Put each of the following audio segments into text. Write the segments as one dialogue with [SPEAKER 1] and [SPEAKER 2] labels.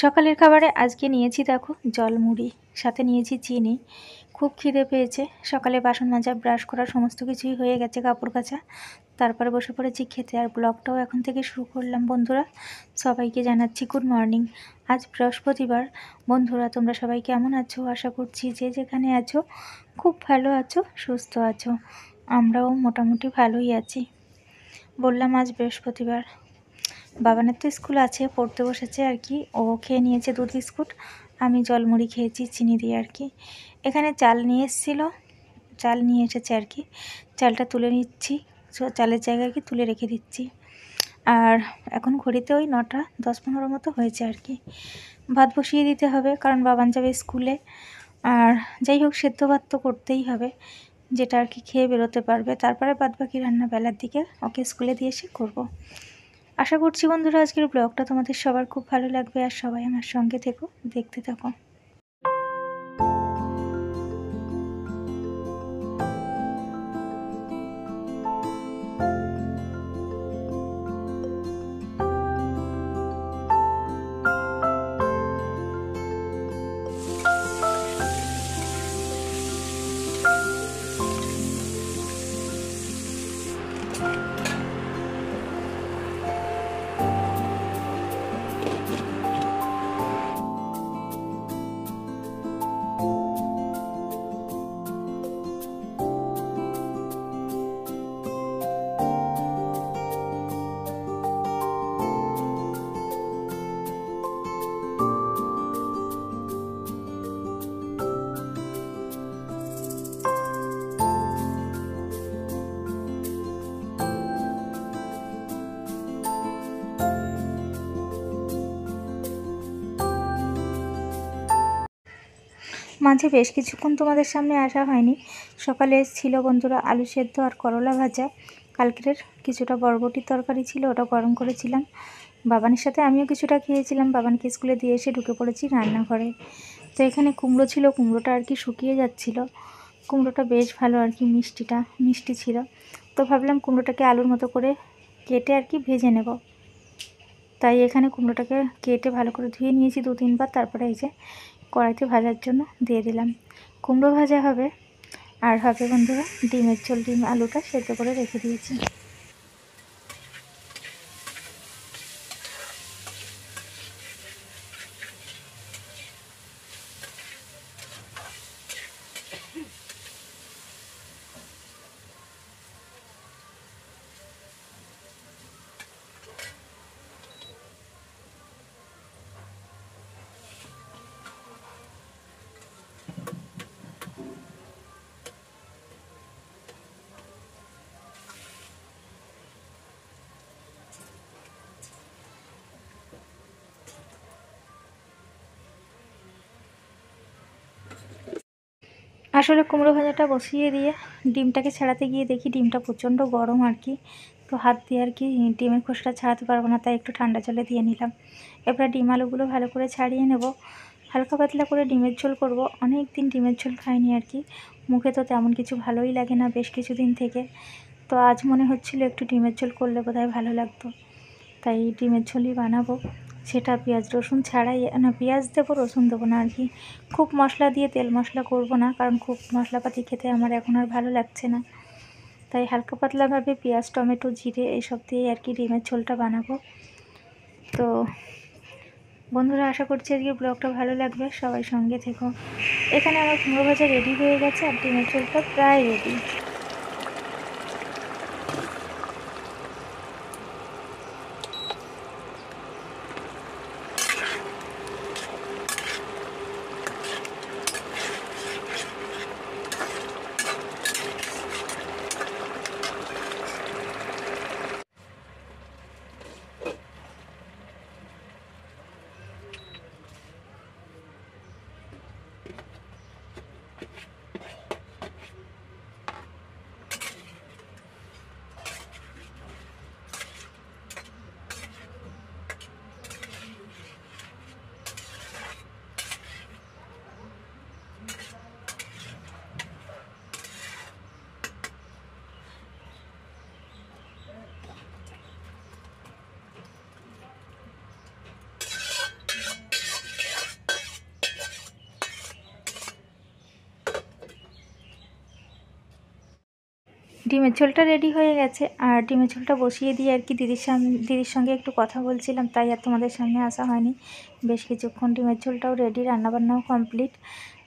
[SPEAKER 1] সকালের খাবারে আজকে নিয়েছি দেখো জল মুড়ি, সাথে নিয়েছি চিনি। খুব খিদে পেয়েছে। সকালে বাসন মাজা, ব্রাশ করা সমস্ত কিছুই হয়ে গেছে, কাপড় কাচা। তারপরে বসে পড়েছি খেতে, আর ব্লগটাও এখন থেকে শুরু করলাম। বন্ধুরা সবাইকে জানাচ্ছি গুড মর্নিং। আজ বৃহস্পতিবার। বন্ধুরা তোমরা সবাই কেমন আছো? আশা করছি যে যেখানে আছো খুব ভালো আছো, সুস্থ আছো। আমরাও মোটামুটি ভালোই আছি। বললাম আজ বৃহস্পতিবার, বাবানের তো স্কুল আছে, পড়তে বসেছে আর কি। ও খেয়ে নিয়েছে দুধ বিস্কুট, আমি জলমুড়ি খেয়েছি চিনি দিয়ে আর কি। এখানে চাল নিয়ে এসেছিলো, চাল নিয়ে এসেছে আর কি। চালটা তুলে নিচ্ছি, চালের জায়গায় কি তুলে রেখে দিচ্ছি। আর এখন ঘড়িতে ওই 9টা 10-15 মতো হয়েছে আর কি। ভাত বসিয়ে দিতে হবে, কারণ বাবান যাবে স্কুলে। আর যাই হোক, সেদ্ধ ভাত তো করতেই হবে, যেটা আর কি খেয়ে বেরোতে পারবে। তারপরে বাদবাকি রান্না বেলার দিকে ওকে স্কুলে দিয়ে এসে করবো। আশা করছি বন্ধুরা আজকের ব্লগটা তোমাদের সবার খুব ভালো লাগবে, আর সবাই আমার সঙ্গে থেকো, দেখতে থাকো। মাঝে বেশ কিছুক্ষণ তোমাদের সামনে আসা হয়নি। সকালে ছিল বন্ধুরা আলু সেদ্ধ আর করলা ভাজা। কালকের কিছুটা বরবটির তরকারি ছিল, ওটা গরম করেছিলাম। বাবানের সাথে আমিও কিছুটা খেয়েছিলাম। বাবানকে স্কুলে দিয়ে এসে ঢুকে পড়েছি রান্নাঘরে। তো এখানে কুমড়ো ছিল, কুমড়োটা আর কি শুকিয়ে যাচ্ছিল। কুমড়োটা বেশ ভালো আর কি, মিষ্টি ছিল। তো ভাবলাম কুমড়োটাকে আলুর মতো করে কেটে আর কি ভেজে নেব। তাই এখানে কুমড়োটাকে কেটে ভালো করে ধুয়ে নিয়েছি 2-3 বার। তারপরে এই যে কড়াইতে ভাজার জন্য দিয়ে দিলাম। কুমড়ো ভাজা হবে, আর হবে বন্ধুরা ডিমের ঝোল। ডিম আলুটা সেদ্ধ করে রেখে দিয়েছি। আসলে কুমড়ো ভাজাটা বসিয়ে দিয়ে ডিমটাকে ছাড়াতে গিয়ে দেখি ডিমটা প্রচণ্ড গরম আর কি। তো হাত দিয়ে আর কি ডিমের খোসাটা ছাড়াতে পারবো না, তাই একটু ঠান্ডা জলে দিয়ে নিলাম। এবার ডিম আলুগুলো ভালো করে ছাড়িয়ে নেব। হালকা পাতলা করে ডিমের ঝোল করব। অনেক দিন ডিমের ঝোল খাইনি আর কি। মুখে তো তেমন কিছু ভালোই লাগে না বেশ কিছুদিন থেকে। তো আজ মনে হচ্ছিল একটু ডিমের ঝোল করলে বোধহয় ভালো লাগতো, তাই ডিমের ঝোলই বানাবো। সেটা পেঁয়াজ রসুন ছাড়াই, না পেঁয়াজ দেবো, রসুন দেবো না আর কি। খুব মশলা দিয়ে তেল মশলা করব না, কারণ খুব মশলাপাতি খেতে আমার এখন আর ভালো লাগছে না। তাই হালকা পাতলাভাবে পেঁয়াজ টমেটো জিরে এইসব দিয়ে আর কি ডিমের ঝোলটা বানাবো। তো বন্ধুরা আশা করছি আজকে ব্লগটা ভালো লাগবে, সবাই সঙ্গে থেকো। এখানে আমার কুমড়ো ভাজা রেডি হয়ে গেছে, আর ডিমের ঝোলটা প্রায় রেডি। ডিমের ঝোলটা রেডি হয়ে গেছে, আর ডিমের ঝোলটা বসিয়ে দিয়ে আর কি দিদির সঙ্গে একটু কথা বলছিলাম, তাই আর তোমাদের সামনে আসা হয়নি। বেশ কিছুক্ষণ ডিমের ঝোলটাও রেডি, রান্নাবান্নাও কমপ্লিট।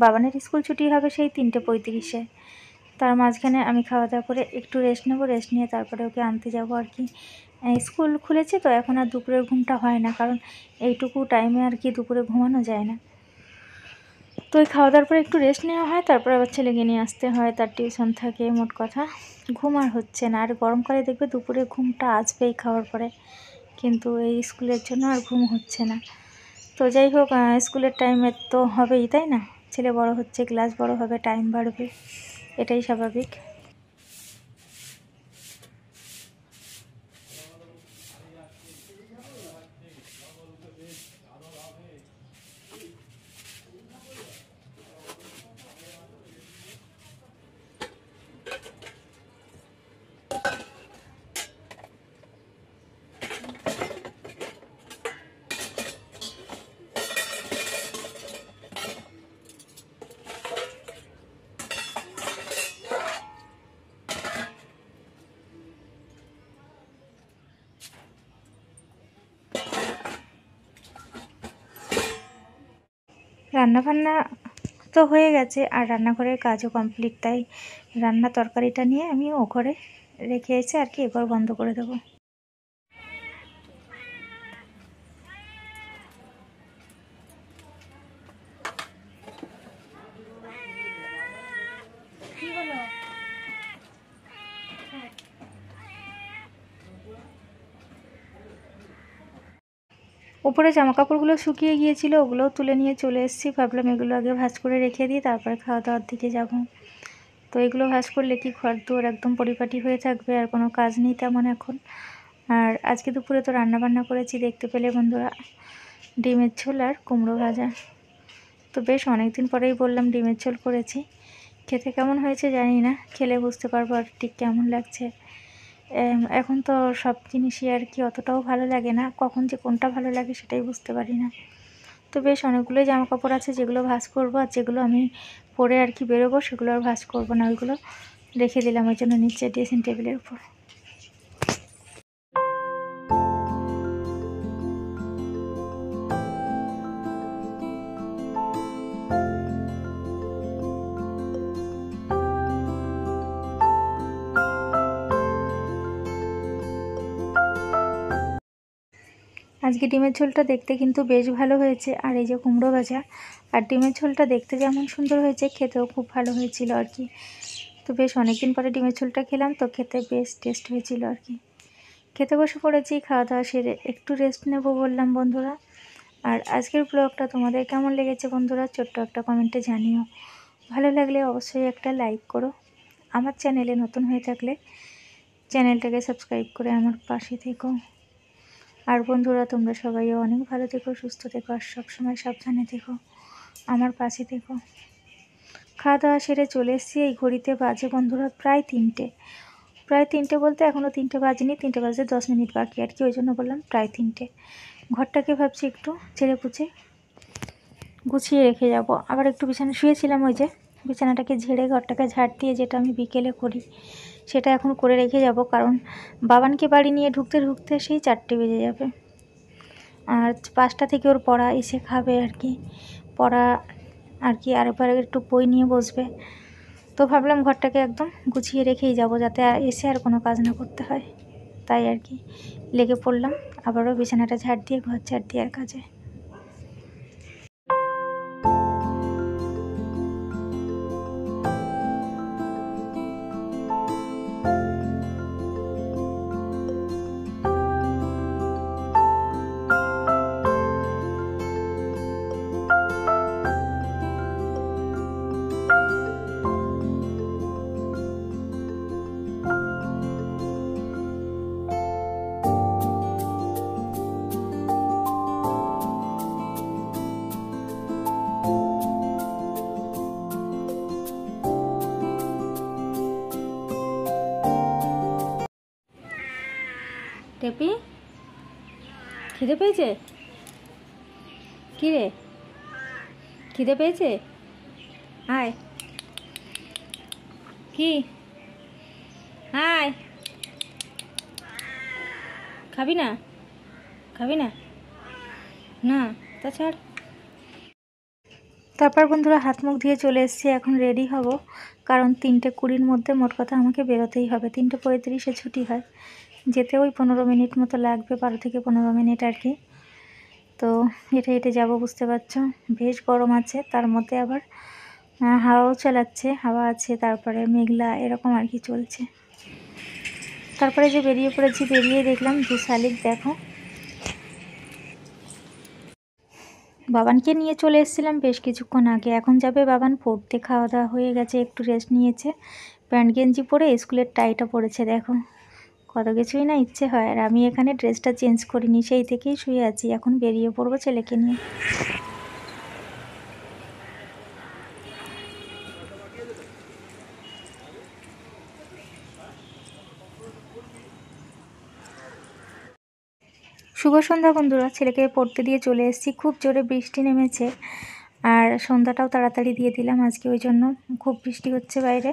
[SPEAKER 1] বাবানের স্কুল ছুটি হবে সেই 3:35-এ। তার মাঝখানে আমি খাওয়া দাওয়া করে একটু রেস্ট নেবো, রেস্ট নিয়ে তারপরে ওকে আনতে যাব আর কি। স্কুল খুলেছে তো এখন আর দুপুরের ঘুমটা হয় না, কারণ এইটুকু টাইমে আর কি দুপুরে ঘুমানো যায় না। তো ওই খাওয়া দাওয়ার পরে একটু রেস্ট নেওয়া হয়, তারপর আবার ছেলেকে নিয়ে আসতে হয়, তার টিউশন থাকে। মোট কথা ঘুম আর হচ্ছে না। আর গরমকালে দেখবে দুপুরে ঘুমটা আসবেই খাওয়ার পরে, কিন্তু এই স্কুলের জন্য আর ঘুম হচ্ছে না। তো যাই হোক, স্কুলের টাইমে তো হবেই, তাই না? ছেলে বড় হচ্ছে, ক্লাস বড় হবে, টাইম বাড়বে, এটাই স্বাভাবিক। রান্নাবান্না তো হয়ে গেছে, আর রান্নাঘরের কাজও কমপ্লিট, তাই রান্না তরকারিটা নিয়ে আমি ও ঘরে রেখে এসে আর কি এবার বন্ধ করে দেবো। উপরে জামাকাপড়গুলো শুকিয়ে গিয়েছিল, ওগুলোও তুলে নিয়ে চলে এসেছি। ভাবলাম এগুলো আগে ভাঁজ করে রেখে দিই, তারপরে খাওয়া দাওয়ার দিকে যাব। তো এগুলো ভাঁজ করলে কি ঘর দুয়ার একদম পরিপাটি হয়ে থাকবে, আর কোনো কাজ নেই তেমন এখন। আর আজকে দুপুরে তো রান্নাবান্না করেছি, দেখতে পেলে বন্ধুরা, ডিমের ঝোল আর কুমড়ো ভাজা। তো বেশ অনেক দিন পরেই বললাম ডিমের ঝোল করেছি। খেতে কেমন হয়েছে জানি না, খেলে বুঝতে পারবো আর ঠিক কেমন লাগছে। এখন তো সব জিনিসই আর কি অতটাও ভালো লাগে না, কখন যে কোনটা ভালো লাগে সেটাই বুঝতে পারি না। তো বেশ অনেকগুলোই জামাকাপড় আছে যেগুলো ভাঁজ করবো, আর যেগুলো আমি পরে আর কি বেরোবো সেগুলো আর ভাঁজ করবো না, ওইগুলো রেখে দিলাম ওই জন্য নিচে ড্রেসিং টেবিলের উপর। আজকে ডিমের ঝোলটা দেখতে কিন্তু বেশ ভালো হয়েছে, আর এই যে কুমড়ো ভাজা আর ডিমের ঝোলটা দেখতে যেমন সুন্দর হয়েছে, খেতেও খুব ভালো হয়েছিল আর কি। তো বেশ অনেকদিন পরে ডিমের ঝোলটা খেলাম, তো খেতে বেশ টেস্ট হয়েছিল আর কি। খেতে বসে পড়েছি, খাওয়া দাওয়া সেরে একটু রেস্ট নেব বললাম বন্ধুরা। আর আজকের ব্লগটা তোমাদের কেমন লেগেছে বন্ধুরা, ছোট্ট একটা কমেন্টে জানিও। ভালো লাগলে অবশ্যই একটা লাইক করো। আমার চ্যানেলে নতুন হয়ে থাকলে চ্যানেলটাকে সাবস্ক্রাইব করে আমার পাশে থেকো। আর বন্ধুরা, তোমরা সবাইও অনেক ভালো থেকো, সুস্থ থেকো, আর সবসময় সাবধানে থেকো, আমার পাশে থেকো। খাওয়া দাওয়া সেরে চলে এসেছি, এই ঘড়িতে বাজে বন্ধুরা প্রায় 3টে। প্রায় 3টে বলতে এখনও 3টে বাজেনি, 3টে বাজতে 10 মিনিট বাকি আর কি, ওই জন্য বললাম প্রায় 3টে। ঘরটাকে ভাবছি একটু ছেড়ে পুছে গুছিয়ে রেখে যাব। আবার একটু বিছানা শুয়েছিলাম, ওই যে বিছানাটাকে ঝেড়ে ঘরটাকে ঝাড় দিয়ে, যেটা আমি বিকেলে করি, সেটা এখন করে রেখে যাব, কারণ বাবানকে বাড়ি নিয়ে ঢুকতে ঢুকতে সেই 4টে বেজে যাবে। আর 5টা থেকে ওর পড়া, এসে খাবে আর কি, পড়া আর কি, আরেকবার একটু বই নিয়ে বসবে। তো ভাবলাম ঘরটাকে একদম গুছিয়ে রেখেই যাব, যাতে এসে আর কোনো কাজ না করতে হয়। তাই আর কি লেগে পড়লাম আবারও বিছানাটা ঝাড় দিয়ে, ঘর ঝাড় দেওয়ার কাজে। টেপি, খিদে পেয়েছে? কী রে, খিদে পেয়েছে? আয়। কি হাই, খাবি না? খাবি না? না তা ছাড়। তারপর বন্ধুরা হাত মুখ ধুয়ে চলে এসেছি, এখন রেডি হব, কারণ 3:20-র মধ্যে মোট কথা আমাকে বেরোতেই হবে। 3:35-এ ছুটি হয়, যেতে ওই 15 মিনিট মতো লাগবে, 12 থেকে 15 মিনিট আর কি। তো হেঁটে হেঁটে যাবো, বুঝতে পারছো বেশ গরম আছে, তার মধ্যে আবার হাওয়াও চালাচ্ছে, হাওয়া আছে, তারপরে মেঘলা এরকম আর কি চলছে। তারপরে যে বেরিয়ে পড়েছি, বেরিয়ে দেখলাম 2 শালিক, দেখো বাবানকে নিয়ে চলে এসেছিলাম বেশ কিছুক্ষণ আগে। এখন যাবে বাবান পড়তে, খাওয়া দাওয়া হয়ে গেছে, একটু রেস্ট নিয়েছে, প্যান্ট গেঞ্জি পরে স্কুলের টাইটা পরেছে। দেখো কত কিছুই না ইচ্ছে হয়, আর আমি এখানে ড্রেসটা চেঞ্জ করিনি, সেই থেকেই শুয়ে আছি। এখন বেরিয়ে পড়বো ছেলেকে নিয়ে। শুভ সন্ধ্যা বন্ধুরা, ছেলেকে পড়তে দিয়ে চলে এসেছি। খুব জোরে বৃষ্টি নেমেছে, আর সন্ধ্যাটাও তাড়াতাড়ি দিয়ে দিলাম আজকে, ওই জন্য খুব বৃষ্টি হচ্ছে বাইরে।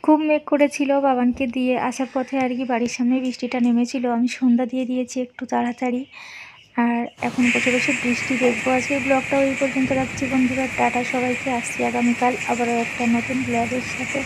[SPEAKER 1] খুব মেঘ করেছিল, বাবানকে দিয়ে আসার পথে আর কি বাড়ির সামনে বৃষ্টিটা নেমেছিল, আমি সন্ধ্যা দিয়ে দিয়েছি একটু তাড়াতাড়ি। আর এখন বসে বসে বৃষ্টি দেখবো। আজকে ব্লগটাও এই পর্যন্ত রাখছি বন্ধুরা, টাটা সবাইকে, আসছি আগামীকাল আবারও একটা নতুন ব্লগের সাথে।